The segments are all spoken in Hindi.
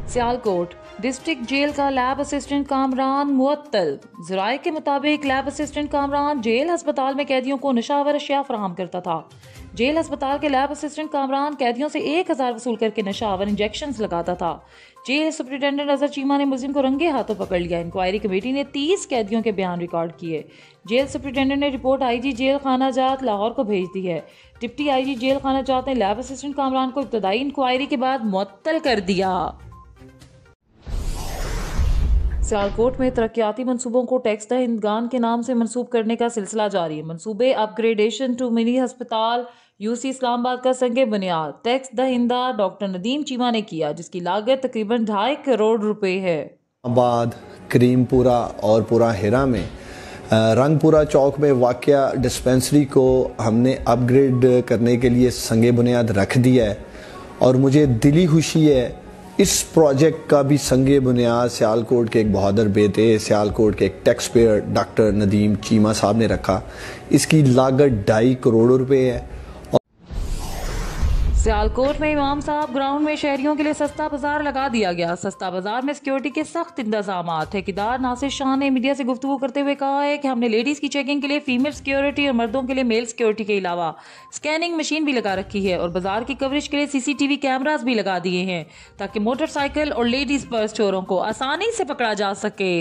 सियालकोट डिस्ट्रिक्ट जेल का लैब असिस्टेंट कामरान मुअत्तल। ज़राए के मुताबिक लैब असिस्टेंट कामरान जेल अस्पताल में कैदियों को नशावर अशिया फराहम करता था। जेल अस्पताल के लैब असिस्टेंट कामरान कैदियों से 1000 वसूल करके नशावर इंजेक्शंस लगाता था। जेल सुप्रिटेंडेंट अजहर चीमा ने मुलजिम को रंगे हाथों पकड़ लिया। इंक्वायरी कमेटी ने 30 कैदियों के बयान रिकॉर्ड किए। जेल सुप्रिटेंडेंट ने रिपोर्ट आईजी जेल खाना जात लाहौर को भेज दी है। डिप्टी आईजी जेल खाना जात ने लैब असिस्टेंट कामरान को इब्तदाई इंक्वायरी के बाद मुअत्तल कर दिया। सियालकोट में तरक्याती मनसूबों को टैक्स दहिंदगान के नाम से मनसूब करने का सिलसिला जारी है। मनसूबे अपग्रेडेशन टू मिनी अस्पताल यूसी इस्लामाबाद का संगे बुनियाद टैक्स दहिंदा डॉक्टर नदीम चीमा ने किया, जिसकी लागत तकरीबन 2.5 करोड़ रुपए है। आबाद, करीमपुरा और पुरा हिरा में रंगपुरा चौक में वाक़या डिस्पेंसरी को हमने अपग्रेड करने के लिए संगे बुनियाद रख दिया है और मुझे दिली खुशी है इस प्रोजेक्ट का भी संगे बुनियाद सियालकोट के एक बहादुर बेटे सियालकोट के एक tax payer doctor Nadeem Cheema साहब ने रखा। इसकी लागत 2.5 करोड़ रुपए है। सियालकोट में इमाम साहब ग्राउंड में शहरियों के लिए सस्ता बाजार लगा दिया गया। सस्ता बाजार में सिक्योरिटी के सख्त इंतजाम। ठेकेदार नासिर शाह ने मीडिया से गुफ्तगू करते हुए कहा है कि हमने लेडीज की चेकिंग के लिए फीमेल सिक्योरिटी और मर्दों के लिए मेल सिक्योरिटी के अलावा स्कैनिंग मशीन भी लगा रखी है और बाजार की कवरेज के लिए सीसीटीवी कैमरास भी लगा दिए हैं ताकि मोटरसाइकिल और लेडीज पर्स चोरों को आसानी से पकड़ा जा सके।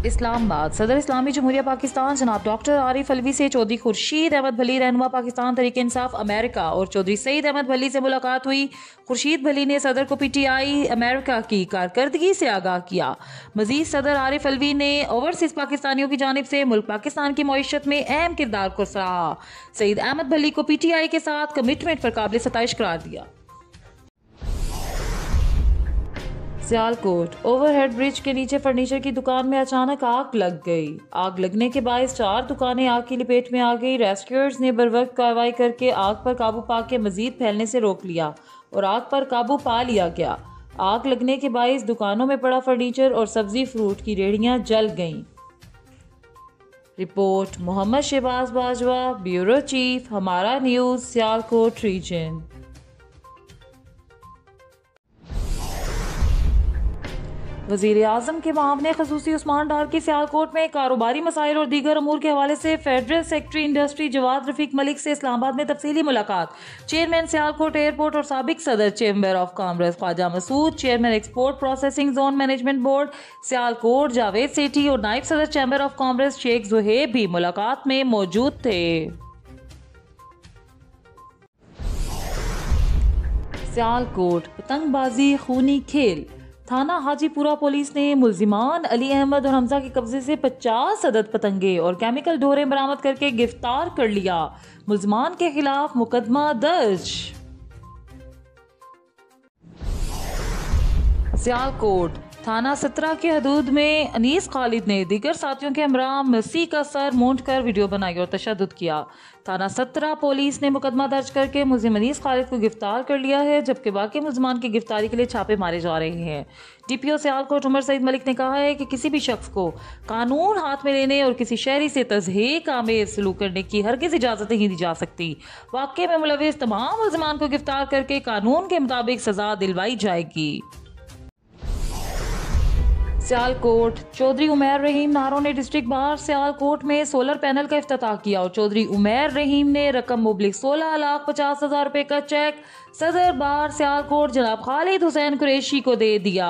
इस्लामाबाद सदर इस्लामी जमहूरिया पाकिस्तान जनाब डॉक्टर आरिफ अलवी से चौधरी खुर्शीद अहमद भली रहनुमा पाकिस्तान तहरीक इंसाफ अमेरिका और चौधरी सईद अहमद भली से मुलाकात हुई। खुर्शीद भली ने सदर को पीटीआई अमेरिका की कारकर्दगी से आगाह किया। मजीद सदर आरिफ अलवी ने ओवरसीज पाकिस्तानियों की जानिब से मुल्क पाकिस्तान की मईशत में अहम किरदार को सराहा। सईद अहमद भली को पीटीआई के साथ कमिटमेंट पर काबिल सताइश करार दिया। सियालकोट ओवरहेड ब्रिज के नीचे फर्नीचर की दुकान में अचानक आग लग गई। आग लगने के बायस 4 दुकानें आग की लपेट में आ गई। रेस्क्यूअर्स ने बरवक्त कार्रवाई करके आग पर काबू पाके मजीद फैलने से रोक लिया और आग पर काबू पा लिया गया। आग लगने के बायस दुकानों में पड़ा फर्नीचर और सब्जी फ्रूट की रेहड़ियां जल गईं। Report Mohammad Shahbaz Bajwa, bureau chief, हमारा न्यूज़, सियालकोट रीजन। वज़ीर आज़म के मामले खसूसी उस्मान डार की सियालकोट में कारोबारी मसाइल और दीगर अमूर के हवाले से federal secretary industry Jawad Rafiq Malik से इस्लामाबाद में तफसीली मुलाकात। चेयरमैन सियालकोट एयरपोर्ट और साबिक सदर chamber of commerce Khawaja Masood, chairman export processing zone management board Sialkot Javed Sethi और नायब सदर chamber of commerce Sheikh Zuhaib भी मुलाकात में मौजूद थे। सियालकोट पतंगबाजी खूनी खेल। थाना हाजीपुरा पुलिस ने मुल्जिमान अली अहमद और हमजा के कब्जे से 50 अदद पतंगे और केमिकल डोरे बरामद करके गिरफ्तार कर लिया। मुल्जिमान के खिलाफ मुकदमा दर्ज। सियालकोट थाना 17 के हदूद में अनीस खालिद ने दीगर साथियों के हमरा मसीह का सर मूंद कर वीडियो बनाई और तशद्दुद किया। थाना 17 पुलिस ने मुकदमा दर्ज करके मुल्जिम अनीस खालिद को गिरफ्तार कर लिया है, जबकि बाकी मुल्जिमान की गिरफ्तारी के लिए छापे मारे जा रहे हैं। डीपीओ सियालकोट उमर सईद मलिक ने कहा है कि किसी भी शख्स को कानून हाथ में लेने और किसी शहरी से तज़हीक आमेज सलूक करने की हरगिज़ इजाज़त नहीं दी जा सकती। वाक़े में मुलविस तमाम मुल्जिमान को गिरफ्तार करके कानून के मुताबिक सज़ा दिलवाई जाएगी। सियालकोट चौधरी उमैर रहीम नारों ने डिस्ट्रिक्ट बार सियालकोट में सोलर पैनल का इफ्तिताह किया और चौधरी उमैर रहीम ने रकम मुबलिक 16,50,000 रुपए का चेक सदर बार सियालकोट जनाब खालिद हुसैन कुरैशी को दे दिया।